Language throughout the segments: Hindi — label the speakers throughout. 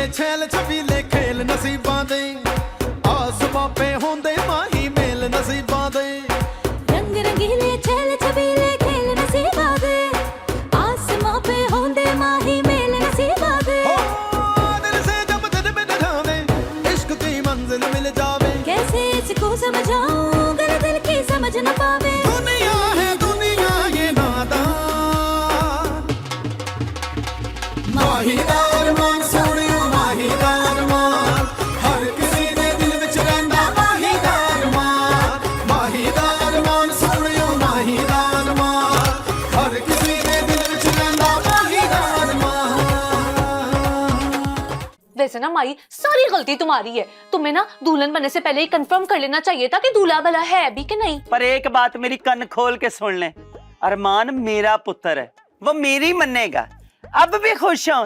Speaker 1: छैल छबीले खेल नसीबां दे आसमां पे होंदे माही मेल नसीबां दे
Speaker 2: रंग रंगीले छैल छबीले खेल नसीबां दे आसमां पे होंदे माही मेल नसीबां दे
Speaker 1: दिल से जब दिल में ढावे इश्क की मंजिल मिल जावे
Speaker 2: कैसे इसको समझाऊं अगर दिल की समझ न पावे
Speaker 1: दुनिया है दुनिया ये नादान माहीदार मान सोनियो माहीदार मान हर किसी दे दिल विच रहिंदा माहीदार मान सोनियो माहीदार मान हर किसी दे दिल विच रहिंदा माहीदार मान।
Speaker 3: वैसे ना माई सारी गलती तुम्हारी है, तुम्हें ना दुल्हन बनने से पहले ही कंफर्म कर लेना चाहिए था कि दूल्हा भला है भी कि नहीं।
Speaker 4: पर एक बात मेरी कान खोल के सुन ले, अरमान मेरा पुत्र है, वो मेरी मनेगा। अब भी खुश हूँ।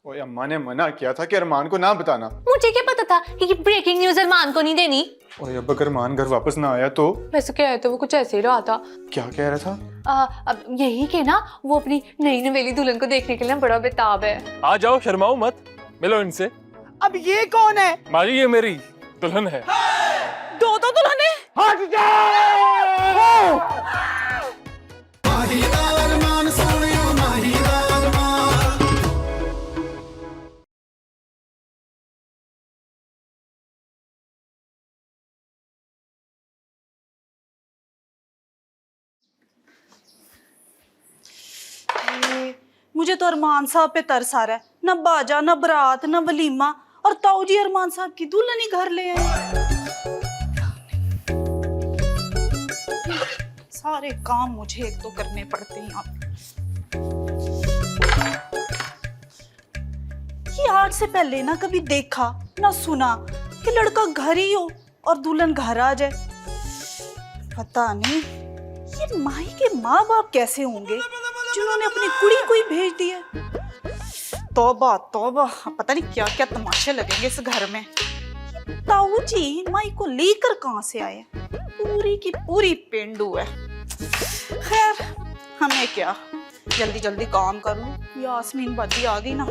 Speaker 5: ओए अम्मा ने मना किया था कि अरमान को ना बताना।
Speaker 3: मुझे क्या पता था कि ब्रेकिंग न्यूज अरमान को नहीं देनी।
Speaker 5: ओए अब अगर अरमान घर वापस ना आया तो?
Speaker 3: वैसे क्या है तो वो कुछ ऐसे ही रहा था।
Speaker 5: क्या कह रहा था?
Speaker 3: अब यही के ना वो अपनी नई नवेली दुल्हन को देखने के लिए बड़ा बेताब है।
Speaker 6: आ जाओ, शर्माओ मत, मिलो इनसे।
Speaker 4: अब ये कौन है?
Speaker 6: माजी ये मेरी दुल्हन है।
Speaker 4: दो दुल्हन है।
Speaker 1: हट जा माहीदार मान सोनियो माहीदार मान।
Speaker 7: मुझे तो अरमान साहब पे तरस आ रहा है, न बाजा न बारात न वलीमा, और ताऊ जी अरमान साहब की दुल्हन ही घर ले आए। सारे काम मुझे एक तो करने पड़ते हैं यहाँ। ये आज से पहले ना कभी देखा ना सुना कि लड़का घर ही हो और दुल्हन घर आ जाए। पता नहीं ये माही के माँ बाप कैसे होंगे जिन्होंने अपनी कुड़ी को ही भेज दिया। तौबा तौबा, पता नहीं क्या क्या तमाशे लगेंगे इस घर में। ताऊ जी माई को लेकर कहां से आए? पूरी की पूरी पेंडू है। खैर हमें क्या, जल्दी जल्दी काम कर लूं। यास्मीन बाजी आ गई ना,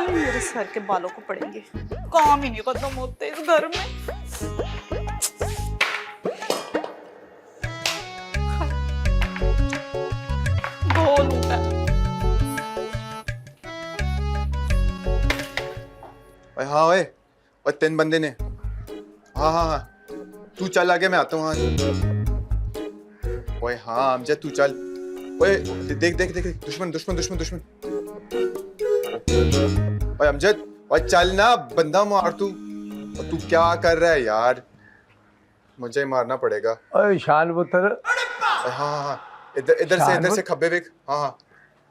Speaker 7: मेरे सर के बालों को पड़ेंगे। काम ही नहीं खत्म होते इस घर में।
Speaker 5: ओए हाँ ओए, और 3 बंदे ने। हाँ हाँ हाँ, तू चल आगे, मैं आता हूँ। ओए हाँ अमजद तू चल। ओए देख देख देख, दुश्मन दुश्मन दुश्मन दुश्मन। ओए अमजद, ओए चल ना, बंदा मार तू। और तू क्या कर रहा है यार? मुझे ही मारना पड़ेगा।
Speaker 8: ओए शान पुत्र।
Speaker 5: हाँ हाँ हाँ, इधर से खब्बे वेख। हाँ हाँ,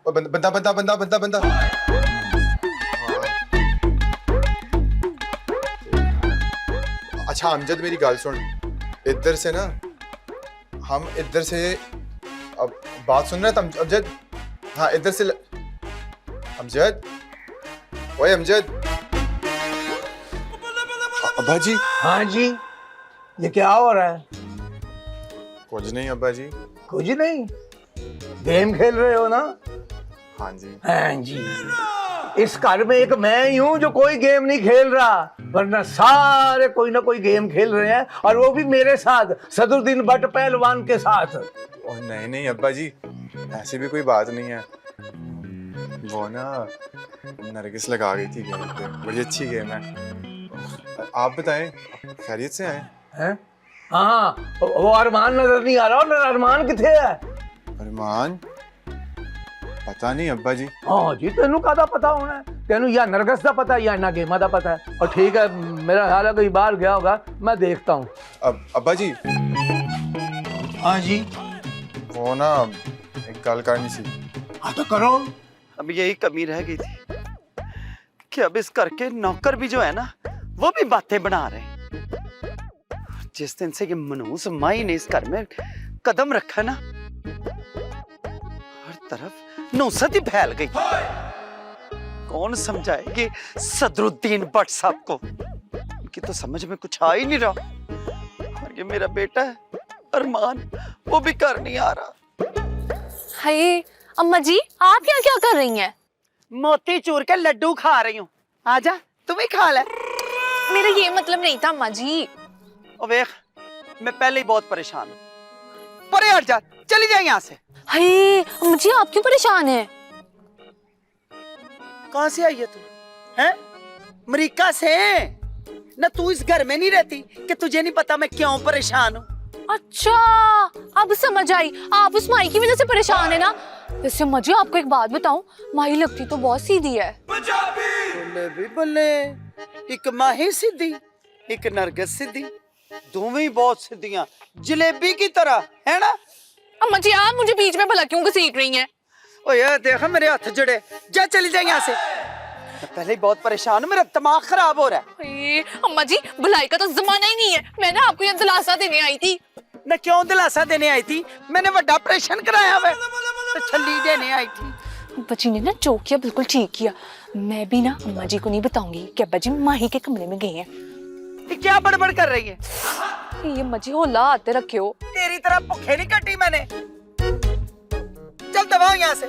Speaker 5: ओए बंदा बंदा बंदा बंदा बंदा। अच्छा अमजद मेरी गाल सुन, इधर से ना, हम इधर से, अब बात सुन रहा था अमजद? हाँ इधर से अमजद, ओए अमजद। अब्बा जी।
Speaker 8: हाँ जी, ये क्या हो रहा है?
Speaker 5: कुछ नहीं अब्बा जी।
Speaker 8: कुछ नहीं? गेम खेल रहे हो ना?
Speaker 5: हाँ जी।
Speaker 8: हाँ जी, इस घर में एक मैं ही हूँ जो कोई गेम नहीं खेल रहा, वरना सारे कोई ना कोई गेम खेल रहे हैं, और वो भी मेरे साथ, सदरुद्दीन भट्ट पहलवान के साथ।
Speaker 5: ओह नहीं नहीं अब्बा जी, ऐसी भी कोई बात नहीं है। वो ना नरगिस लगा गई थी गेम पे, बड़ी अच्छी गेम है। आप बताएं, खैरियत से आए
Speaker 8: हैं? हाँ, वो अरमान नजर नहीं आ रहा, और अरमान किथे है?
Speaker 5: अरमान पता नहीं अब्बा जी।
Speaker 8: हाँ जी, तेनू कादा पता होना है? तेनू या नरगस दा पता है या ना गेमा दा पता है। और ठीक है, मेरा ख्याल है कोई बाहर गया होगा, मैं देखता हूँ।
Speaker 5: अब्बा जी।
Speaker 8: हाँ जी।
Speaker 5: वो ना एक गल करनी सी।
Speaker 8: हाँ तो करो।
Speaker 4: अब यही कमी रह गई थी कि अब इस घर के नौकर भी जो है ना, वो भी बातें बना रहे हैं। जिस दिन से ये मनहूस माई ने इस घर में कदम रखा ना, हर तरफ नौसत ही फैल गई। कौन समझाएगी सदरुद्दीन भट्ट साहब को? उनकी तो समझ में कुछ आ ही नहीं रहा। और ये मेरा बेटा है अरमान, वो भी घर नहीं आ रहा।
Speaker 3: हाय अम्मा जी, आप यहाँ क्या कर रही हैं?
Speaker 4: मोती चूर के लड्डू खा रही हूँ। आजा तू भी खा ले।
Speaker 3: मेरा ये मतलब नहीं था अम्मा जी।
Speaker 4: ओ देख, मैं पहले ही बहुत परेशान हूँ। परे हट जा, चली जाए यहाँ से।
Speaker 3: हाय अम्मा जी, आप क्यों परेशान हैं?
Speaker 4: कहाँ से आई है तू? हैं? अमेरिका से? ना तू इस घर में नहीं रहती कि तुझे नहीं पता मैं क्यों परेशान हूँ?
Speaker 3: अच्छा, अब समझ आई, आप उस माई की वजह से परेशान है ना। वैसे अम्मा जी आपको एक बात बताऊं, माही लगती तो बहुत सीधी है।
Speaker 4: बल्ले भी बल्ले, एक माही सीधी, एक नरगिस सीधी, दोवें ही बहुत सीधियां, जलेबी की तरह, है ना?
Speaker 3: अम्मा जी आप मुझे बीच में भला क्यों घसीट रही हैं?
Speaker 4: ओ यार देखा मेरे हाथ जुड़े, जा चली जाए यहाँ से। मैं पहले ही बहुत परेशान हूँ, मेरा दिमाग खराब हो रहा है।
Speaker 3: हाय अम्मा जी, भलाई का तो जमाना ही नहीं है। मैं ना आपको ये दिलासा देने आई थी।
Speaker 4: मैं क्यों दिलासा देने आई थी? मैंने बड़ा ऑपरेशन कराया हुआ है, तो छल्ली देने आई थी।
Speaker 3: बच्ची ने ना जो किया बिल्कुल ठीक किया। मैं भी ना अम्मा जी को नहीं बताऊंगी कि अब्बा जी माही के कमरे में गए हैं।
Speaker 4: ये क्या बड़बड़ कर रही है?
Speaker 3: ये अम्मा जी होला आते रखे हो।
Speaker 4: तेरी तरह भूखे नहीं कटी मैंने। चल दबाओ यहाँ से।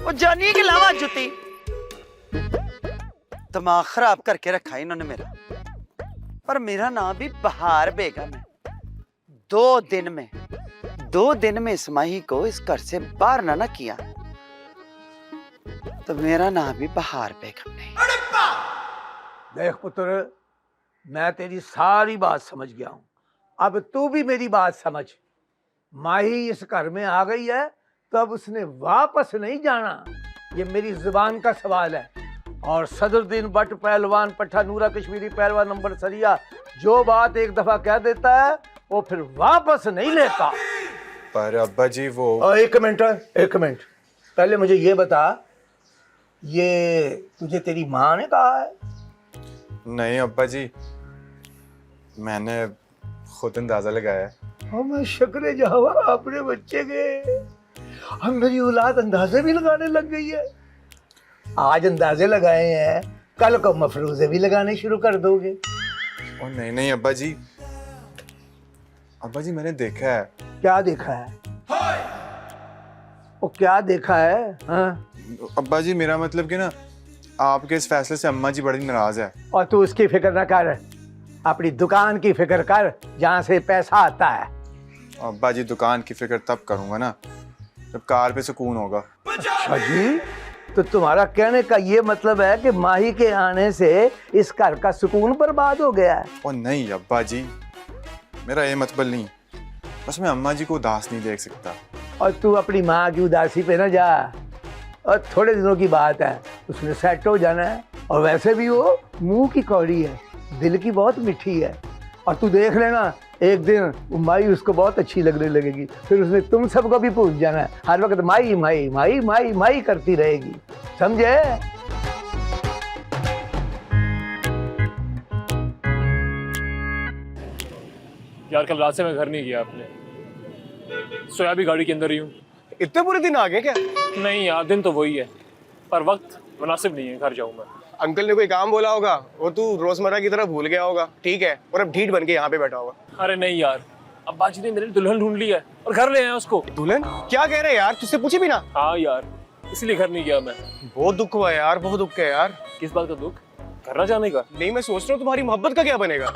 Speaker 4: वो जानी के लावा जुती। दिमाग खराब करके रखा इन्होंने मेरा। पर मेरा नाम भी बहार बेगम है। 2 दिन में इस माही को इस घर से बाहर ना किया तो मेरा नाम भी बहार बेगम नहीं।
Speaker 8: देख पुत्र, मैं तेरी सारी बात समझ गया हूं। अब तू भी मेरी बात समझ। माही इस घर में आ गई है तो अब उसने वापस नहीं जाना, ये मेरी जुबान का सवाल है। और सदरुद्दीन बट पहलवान पट्टा नूरा कश्मीरी पहलवान नंबर सरिया जो बात एक दफा कह देता है वो फिर वापस नहीं लेता।
Speaker 5: पर अब्बा जी वो
Speaker 8: एक मिनट पहले मुझे ये बता, ये तुझे तेरी माँ ने कहा है?
Speaker 5: नहीं अब्बा जी, मैंने खुद अंदाजा लगाया है।
Speaker 8: हाँ, मैं शुक्र जावा अपने बच्चे के। अब मेरी औलाद अंदाजे भी लगाने लग गई है। आज अंदाजे लगाए हैं, कल को मफरूजे भी लगाने शुरू कर दोगे।
Speaker 5: और नहीं अब्बा जी मैंने देखा है।
Speaker 8: क्या देखा है? वो क्या देखा है? हाँ?
Speaker 5: अब्बा जी मेरा मतलब कि ना, आपके इस फैसले से अम्मा जी बड़ी नाराज है।
Speaker 8: और तू उसकी फिक्र ना कर, अपनी दुकान की फिक्र कर जहाँ से पैसा आता है।
Speaker 5: अब्बा जी दुकान की फिक्र तब करूंगा ना जब कार पे सुकून होगा।
Speaker 8: अच्छा जी, तो तुम्हारा कहने का ये मतलब है कि माही के आने से इस घर का सुकून बर्बाद हो गया है?
Speaker 5: और नहीं अब्बा जी, मेरा ये मतलब नहीं, बस मैं अम्मा जी को उदास नहीं देख सकता।
Speaker 8: और तू अपनी माँ की उदासी पे ना जा, और थोड़े दिनों की बात है, उसने सेट हो जाना है। और वैसे भी वो मुंह की कौड़ी है, दिल की बहुत मीठी है। और तू देख लेना, एक दिन माई उसको बहुत अच्छी लगने लगेगी, फिर उसने तुम सबको भी पूछ जाना है। हर वक्त माई माई माई माई माई करती रहेगी, समझे?
Speaker 6: यार कल रात से मैं घर नहीं गया, आपने सोया भी गाड़ी के अंदर ही हूँ।
Speaker 9: इतने पूरे दिन आ गए क्या?
Speaker 6: नहीं यार, दिन तो वही है पर वक्त मुनासिब नहीं है, घर जाऊँ मैं।
Speaker 9: अंकल ने कोई काम बोला होगा, वो तू रोजमर्रा की तरह भूल गया होगा, ठीक है, और अब ढीठ बन के यहाँ पे बैठा होगा।
Speaker 6: अरे नहीं यार, अब्बा जी ने मेरे लिए दुल्हन ढूंढ ली है और घर ले आए उसको।
Speaker 9: दुल्हन? क्या कह रहे हैं यार, तुझसे पूछे भी ना?
Speaker 6: हाँ यार, इसलिए घर नहीं गया मैं।
Speaker 9: बहुत दुख हुआ यार, बहुत दुख है यार।
Speaker 6: किस बात का दुख? घर न जाने का?
Speaker 9: नहीं, मैं सोच रहा हूँ तुम्हारी मोहब्बत का क्या बनेगा।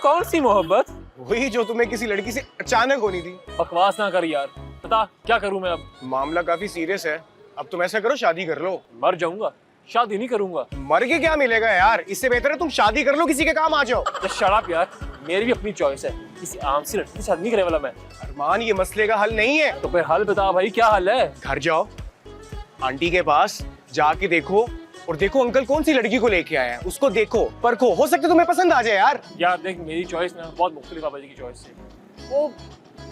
Speaker 6: कौन सी मोहब्बत?
Speaker 9: वही जो तुम्हें किसी लड़की से अचानक होनी थी।
Speaker 6: बकवास ना कर यार, बता क्या करूँ मैं अब?
Speaker 9: मामला काफी सीरियस है, अब तुम ऐसा करो शादी कर लो।
Speaker 6: मर जाऊंगा, शादी नहीं करूंगा।
Speaker 9: मर के क्या मिलेगा यार, इससे बेहतर है तुम शादी कर लो, किसी के काम आ जाओ।
Speaker 6: शट अप यार, मेरी भी अपनी चॉइस है, किसी आम सी लड़की से शादी नहीं करने वाला मैं।
Speaker 9: अरमान, ये मसले का हल नहीं है।
Speaker 6: तो फिर हल बता भाई, क्या हल है?
Speaker 9: घर जाओ, आंटी के पास जाके देखो, और देखो अंकल कौन सी लड़की को लेके आया है, उसको देखो, परखो, हो सकता है तुम्हें पसंद आ जाए यार।
Speaker 6: यार देख, मेरी चॉइस ना बहुत मुख्तलिफ बाबा जी की चॉइस से। वो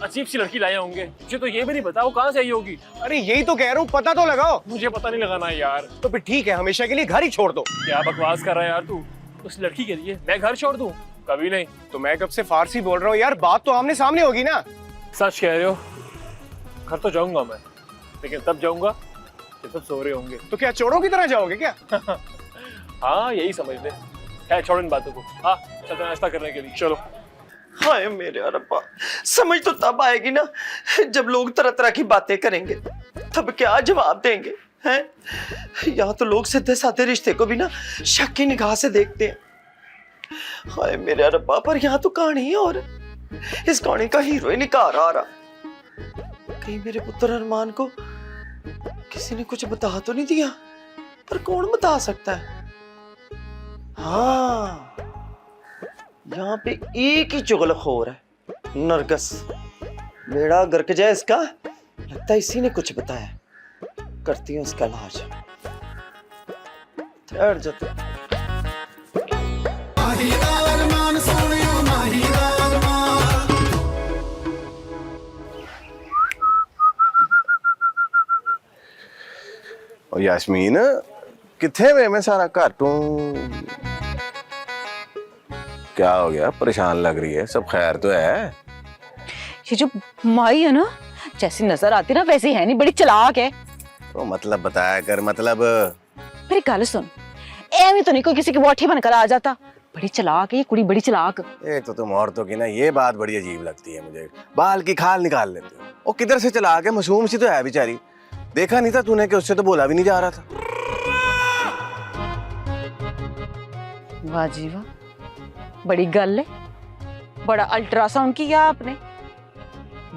Speaker 6: अजीब सी लड़की लाए होंगे, मुझे तो ये भी नहीं पता वो कहाँ से आई होगी।
Speaker 9: अरे यही तो कह रहा हूँ, पता तो लगाओ।
Speaker 6: मुझे पता नहीं लगाना है यार।
Speaker 9: तो फिर ठीक है, हमेशा के लिए घर ही छोड़ दो।
Speaker 6: क्या बकवास कर रहा है यार तू? उस लड़की के लिए मैं घर छोड़ दूं? कभी नहीं।
Speaker 9: तो मैं कब से फारसी बोल रहा हूँ यार, बात तो आमने सामने होगी ना।
Speaker 6: सच कह रहे हो, घर तो जाऊंगा मैं, लेकिन तब जाऊंगा जब सब सो रहे होंगे।
Speaker 9: तो क्या चोरों की तरह जाओगे क्या?
Speaker 6: हाँ यही समझ ले। खैर छोड़ इन बातों को, हाँ चलते नाश्ता करने के लिए। चलो।
Speaker 4: हाय मेरे रब्बा, समझ तो तब आएगी ना जब लोग तरह तरह की बातें करेंगे, तब क्या जवाब देंगे। हैं? यहाँ तो लोग सीधे साधे रिश्ते को भी ना शक की निगाह से देखते हैं। हाय मेरे रब्बा, पर यहाँ तो कहानी है और इस कहानी का हीरो ही निकार आ रहा। कहीं मेरे पुत्र अरमान को किसी ने कुछ बता तो नहीं दिया? पर कौन बता सकता है? हाँ, यहाँ पे एक ही चुगलखोर है, नरगिस। बेड़ा गर्क जाए इसका, लगता है इसी ने कुछ बताया। करती हूँ इसका इलाज। ठहर जाते।
Speaker 1: माही दा अरमान सोनियो, माही दा अरमान।
Speaker 10: और यास्मीन किथे वे? मैं सारा घर तू क्या हो गया? परेशान लग रही है। सब खैर तो है?
Speaker 11: ये जो माई है ना, जैसी नजर आती ना वैसी है नहीं, बड़ी चालाक है।
Speaker 10: तो मतलब बताया कर, मतलब
Speaker 11: मेरी गल सुन, एवं तो नहीं कोई किसी की वोटी बनकर आ जाता। बड़ी चालाक है ये कुड़ी, बड़ी चालाक।
Speaker 10: एक तो तुम औरतों की ना ये बात बड़ी अजीब लगती है मुझे, बाल की खाल निकाल लेते हो। वो किधर से चला के मासूम सी तो है बेचारी। देखा नहीं था तूने कि उससे तो बोला भी नहीं जा रहा था।
Speaker 11: वाह जी वाह, बड़ी गल है। बड़ा अल्ट्रासाउंड किया आपने।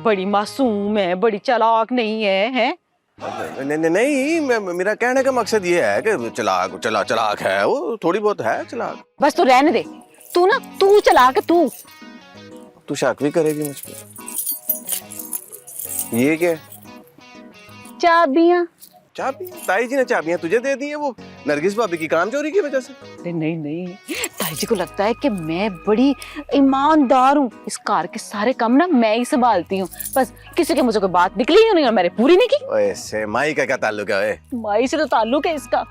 Speaker 11: बड़ी मासूम है, बड़ी चालाक नहीं है, हैं?
Speaker 10: नहीं, मेरा कहने का मकसद ये है कि चलाक है वो, थोड़ी बहुत है चलाक।
Speaker 11: बस तू रहने दे। तू ना, तू चालाक है तू।
Speaker 10: तू शक भी करेगी मुझ पर? ये क्या?
Speaker 11: चाबियां।
Speaker 10: चाबियां? ताई जी ने चाबियां तुझे दे दी है, वो नरगिस भाभी की काम चोरी की वजह से?
Speaker 11: नहीं नहीं, ताई जी को लगता है कि मैं बड़ी ईमानदार हूँ। इस कार के सारे काम ना मैं ही संभालती हूँ। बस किसी के मुझे कोई बात निकली ही नहीं और मैंने पूरी नहीं की।
Speaker 10: ओए से माई का क्या ताल्लुक है? ओए
Speaker 11: माई से तो ताल्लुक है इसका।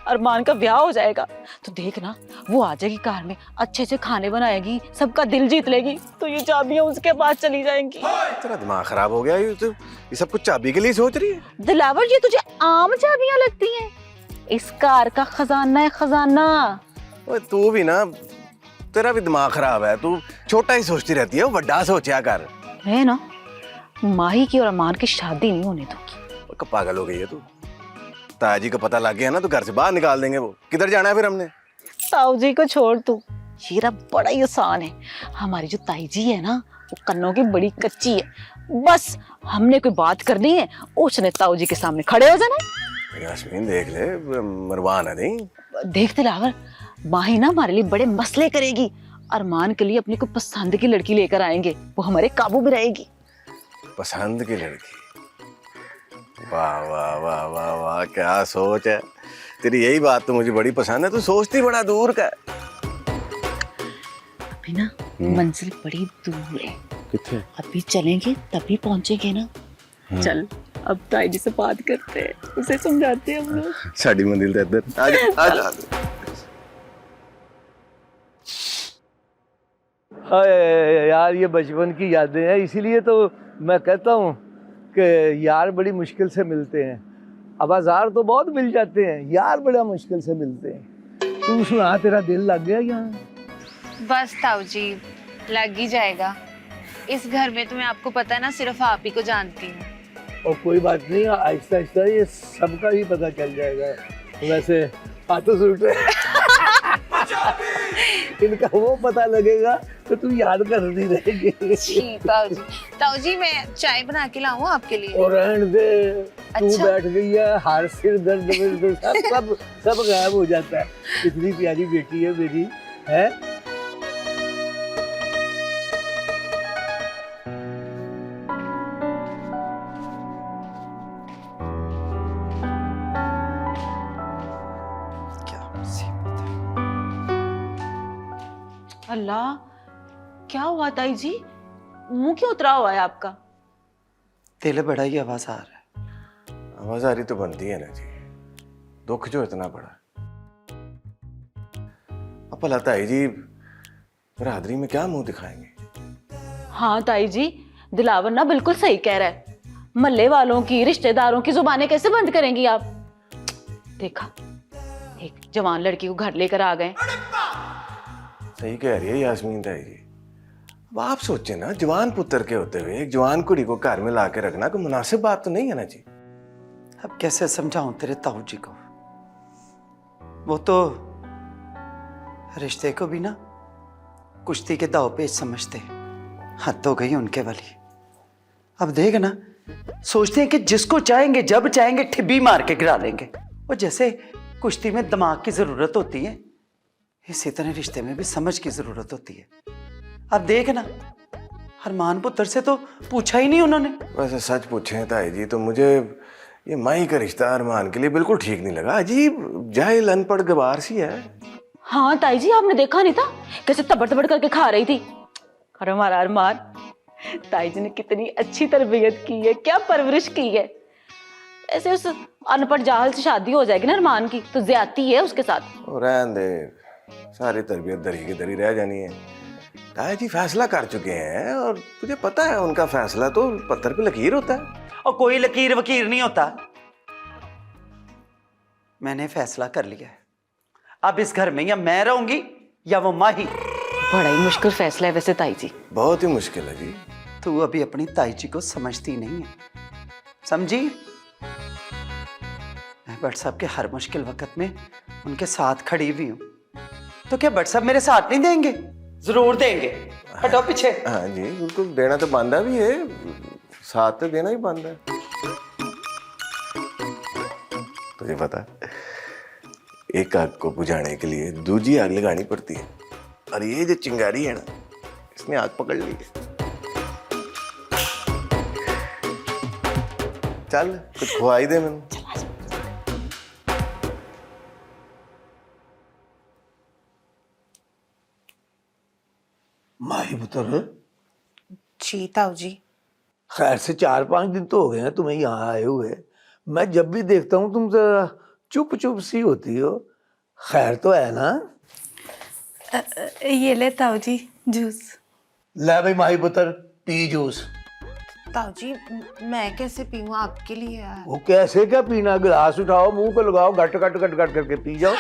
Speaker 11: अरमान का ब्याह हो जाएगा तो देखना, वो आ जाएगी कार में, अच्छे से खाने बनाएगी, सबका दिल जीत लेगी, तो ये चाबियां उसके पास चली जाएंगी।
Speaker 10: तेरा दिमाग खराब हो गया। ये सब कुछ चाबी के लिए सोच रही है?
Speaker 11: दिलावर, ये तुझे आम चाबियां लगती हैं? इस कार का खजाना है, खजाना।
Speaker 10: ओए तू भी ना, तेरा भी दिमाग खराब है। तू छोटा ही सोचती रहती है, बड़ा सोचा कर।
Speaker 11: है ना, माही की और अरमान की शादी नहीं होने दूंगी।
Speaker 10: पागल हो गई है तू। ताजी को पता लग गया ना तो घर से बाहर निकाल देंगे। वो किधर जाना है फिर हमने?
Speaker 11: ताऊ जी को छोड़ तू, हीरा बड़ा ही आसान है। हमारी जो ताई जी है ना, वो कन्नों की बड़ी कच्ची है। बस हमने कोई बात करनी है, उसने ताऊ जी के सामने खड़े हो जाना है।
Speaker 10: यास्मीन देख ले, मरवान है नहीं।
Speaker 11: देखते लावर, माही ना हमारे लिए बड़े मसले करेगी। अरमान के लिए अपनी को पसंद की लड़की लेकर आएंगे, वो हमारे काबू में रहेगी।
Speaker 10: पसंद की लड़की? वाह वाह वाह वाह वाह, क्या सोच है तेरी। यही बात तो मुझे बड़ी पसंद है। तू सोचती बड़ा दूर का।
Speaker 11: अभी ना मंजिल बड़ी दूर है।
Speaker 10: किथे?
Speaker 11: अभी चलेंगे तभी पहुंचेंगे ना। चल अब ताई जी से बात करते हैं, उसे समझाते हैं हम लोग।
Speaker 10: साड़ी मंदिर तो इधर। आजा।
Speaker 8: यार ये बचपन की यादें हैं, इसीलिए तो मैं कहता हूँ कि यार बड़ी मुश्किल से मिलते हैं। अब आज़ार तो बहुत मिल जाते हैं, यार बड़ा मुश्किल से मिलते हैं। तू सुना, तेरा दिल लग गया यहाँ?
Speaker 12: बस ताऊ जी, लग ही जाएगा। इस घर में तो मैं, आपको पता है ना, सिर्फ आप ही को जानती हूँ।
Speaker 8: और कोई बात नहीं, आहिस्ता आहिस्ता ये सबका ही पता चल जाएगा। वैसे हाथों सूट इनका वो पता लगेगा तो तू याद करती रहेगी।
Speaker 12: ताऊ जी मैं चाय बना के लाऊं आपके लिए?
Speaker 8: और रहने दे, तू
Speaker 12: अच्छा?
Speaker 8: बैठ गई है, हर सिर दर्द में सब गायब हो जाता है। इतनी प्यारी बेटी है मेरी, है?
Speaker 11: अल्लाह, क्या हुआ ताई जी? मुंह क्यों उतरा हुआ है आपका?
Speaker 4: दिल बड़ा ही आवाज आ रहा है।
Speaker 10: आवाज आ रही तो बनती है ना जी, दुख जो इतना बड़ा। अब भला ताई जी बरादरी में क्या मुंह दिखाएंगे?
Speaker 11: हाँ ताई जी, दिलावर ना बिल्कुल सही कह रहा है। मल्ले वालों की, रिश्तेदारों की जुबानें कैसे बंद करेंगी आप? देखा, एक जवान लड़की को घर लेकर आ गए।
Speaker 10: सही कह रही है यास्मीन ताई जी। अब आप सोचे ना, जवान पुत्र के होते हुए एक जवान कुड़ी को घर में ला के रखना कोई मुनासिब बात तो नहीं है ना जी।
Speaker 4: अब कैसे समझाऊं तेरे ताऊ जी को? वो तो रिश्ते को भी ना कुश्ती के दाव पेच समझते। हद हो गई उनके वाली। अब देख ना, सोचते हैं कि जिसको चाहेंगे जब चाहेंगे ठिब्बी मार के गिरा लेंगे। और जैसे कुश्ती में दिमाग की जरूरत होती है, इसी तरह रिश्ते में भी समझ की जरूरत होती है। अब देख ना, अरमान पुत्र से तो पूछा ही नहीं उन्होंने।
Speaker 10: वैसे सच पूछे ताई जी तो मुझे ये माही का रिश्ता अरमान के लिए बिल्कुल ठीक नहीं लगा। अजीब जाहिल अनपढ़ गवार सी है।
Speaker 11: हाँ ताई जी, आपने देखा नहीं था कैसे तबड़ तबड़ करके खा रही थी। और हमारा अरमान, ताई जी ने कितनी अच्छी तरबियत की है, क्या परवरिश की है। ऐसे उस अनपढ़ जाहल से शादी हो जाएगी ना अरमान की तो ज्यादती है उसके साथ।
Speaker 10: रहने दे, सारी तरबियत दरी की दरी रह जानी है। ताई जी फैसला कर चुके हैं और तुझे पता है उनका फैसला तो पत्थर पे लकीर होता है।
Speaker 4: और कोई लकीर वकीर नहीं होता। मैंने फैसला कर लिया है, अब इस घर में या मैं रहूंगी या वो माही।
Speaker 11: बड़ा ही मुश्किल फैसला है वैसे ताई जी।
Speaker 10: बहुत ही मुश्किल है जी।
Speaker 4: तू अभी अपनी ताई जी को समझती नहीं है, समझी? मैं भट्ट साहब के हर मुश्किल वक्त में उनके साथ खड़ी हुई हूं, तो क्या भट्ट साहब मेरे साथ नहीं देंगे? जरूर देंगे। हटो पीछे।
Speaker 10: हाँ जी, बिल्कुल देना तो बांधा भी है, साथ तो देना ही बांधा है। तुझे पता, एक आग को बुझाने के लिए दूसरी आग लगानी पड़ती है, और ये जो चिंगारी है ना, इसने आग पकड़ ली है। चल कुछ खुआई दे मैंने।
Speaker 8: माही पुत्र,
Speaker 12: जी ताऊ जी।
Speaker 8: खैर से 4-5 दिन तो हो गए हैं तुम्हें यहाँ आए हुए। मैं जब भी देखता हूँ तुम जरा चुप चुप सी होती हो। खैर तो है ना?
Speaker 7: ये ले ताऊ जी जूस।
Speaker 8: ले भाई माही पुत्र, पी जूस।
Speaker 12: ताऊ जी मैं कैसे पीऊँ, आपके लिए है।
Speaker 8: वो कैसे क्या पीना? गिलास उठाओ, मुंह को लगाओ, गट गट गट गट करके पी जाओ।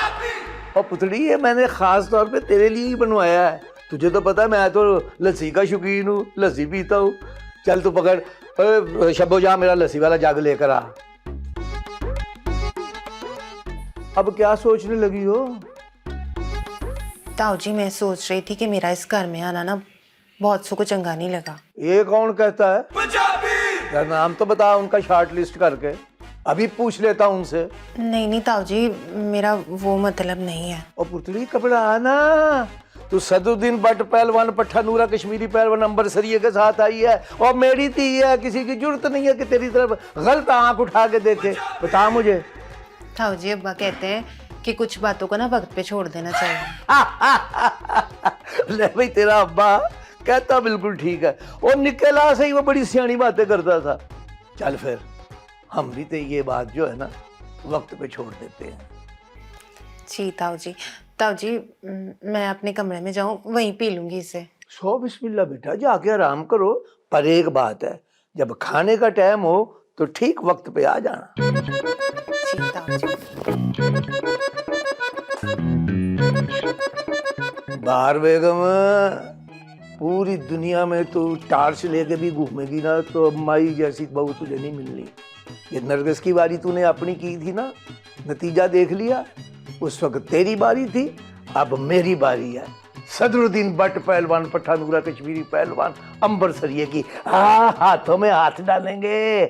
Speaker 8: और पुतली, ये मैंने खास तौर पे तेरे लिए ही बनवाया है। तुझे तो पता है मैं तो लस्सी का शौकीन हूँ, लस्सी पीता हूँ। चल तू पकड़, शब्बो जा मेरा लस्सी वाला जग लेकर आ। अब क्या सोचने लगी हो?
Speaker 12: ताऊ जी मैं सोच रही थी कि मेरा इस घर में आना ना बहुत सो को चंगा नहीं लगा।
Speaker 8: ये कौन कहता है? तेरा नाम तो बता उनका, शॉर्ट लिस्ट करके अभी पूछ लेता हूँ उनसे।
Speaker 12: नहीं ताऊ जी, मेरा वो मतलब नहीं है।
Speaker 8: और पुतली घबरा आना, तू सदरुद्दीन भट्ट पहलवान पट्टा नूरा कश्मीरी पहलवान अंबर सरिये के साथ आई है, और मेरी थी है। किसी की जरूरत नहीं है कि तेरी तरफ गलत आंख उठा के देखे। बता मुझे।
Speaker 12: ताऊ जी अब्बा कहते हैं कि कुछ बातों को ना वक्त पे छोड़ देना चाहिए।
Speaker 8: ले भाई, तेरा अब्बा कहता बिल्कुल ठीक है। और निकला से ही वो बड़ी सियानी बातें करता था। चल फिर हम भी तो ये बात जो है ना वक्त पे छोड़ देते हैं।
Speaker 12: जी ताऊ जी। ताऊ जी मैं अपने कमरे में जाऊं, वहीं पी लूंगी इसे।
Speaker 8: सो बिस्मिल्लाह बेटा, जाके आराम करो। पर एक बात है, जब खाने का टाइम हो तो ठीक वक्त पे आ जाना।
Speaker 12: जी ताऊ जी।
Speaker 8: बाहर बेगम, पूरी दुनिया में तू टार्च लेके भी घूमेगी ना तो माई जैसी बहू तुझे नहीं मिलनी। ये नरगिस की बारी तूने अपनी की थी ना, नतीजा देख लिया। उस वक्त तेरी बारी थी, अब मेरी बारी है। सदरुद्दीन भट्ट पहलवान पट्टा नूरा कश्मीरी पहलवान अंबर सरिये की हाथों में हाथ डालेंगे।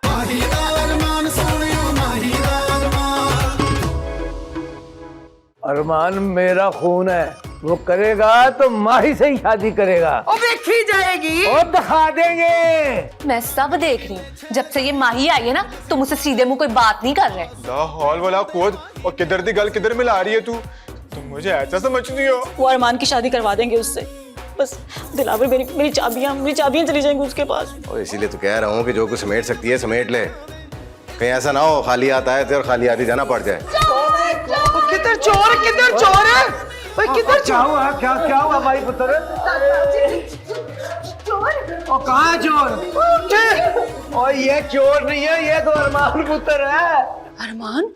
Speaker 1: माही दा अरमान सोनियो, माही दा अरमान।
Speaker 8: अरमान मेरा खून है, वो करेगा तो माही से ही शादी करेगा।
Speaker 4: और देखी जाएगी,
Speaker 8: और दिखा देंगे।
Speaker 3: मैं सब देख रही हूँ। जब से ये माही आई है ना, तुम मुझसे सीधे मुंह कोई बात नहीं कर रहे।
Speaker 5: ला हौल वाला कोद, और किधर दी गल किधर मिला रही है तू? तुम मुझे ऐसा समझ रही हो?
Speaker 11: वो अरमान की शादी करवा देंगे उससे। बस दिलावर, मेरी चाबियां चली जाएंगी उसके पास।
Speaker 10: और इसीलिए तो कह रहा हूँ कि जो कुछ समेट सकती है समेट ले। कहीं ऐसा ना हो खाली हाथ आए थे और खाली हाथ ही जाना पड़ जाए।
Speaker 4: किधर चोर, किधर चोर है भाई? किधर
Speaker 8: क्या हुआ? क्या हुआ भाई पुत्र? और कहाँ है चोर? और ये चोर नहीं है, ये तो अरमान पुत्र है।
Speaker 11: अरमान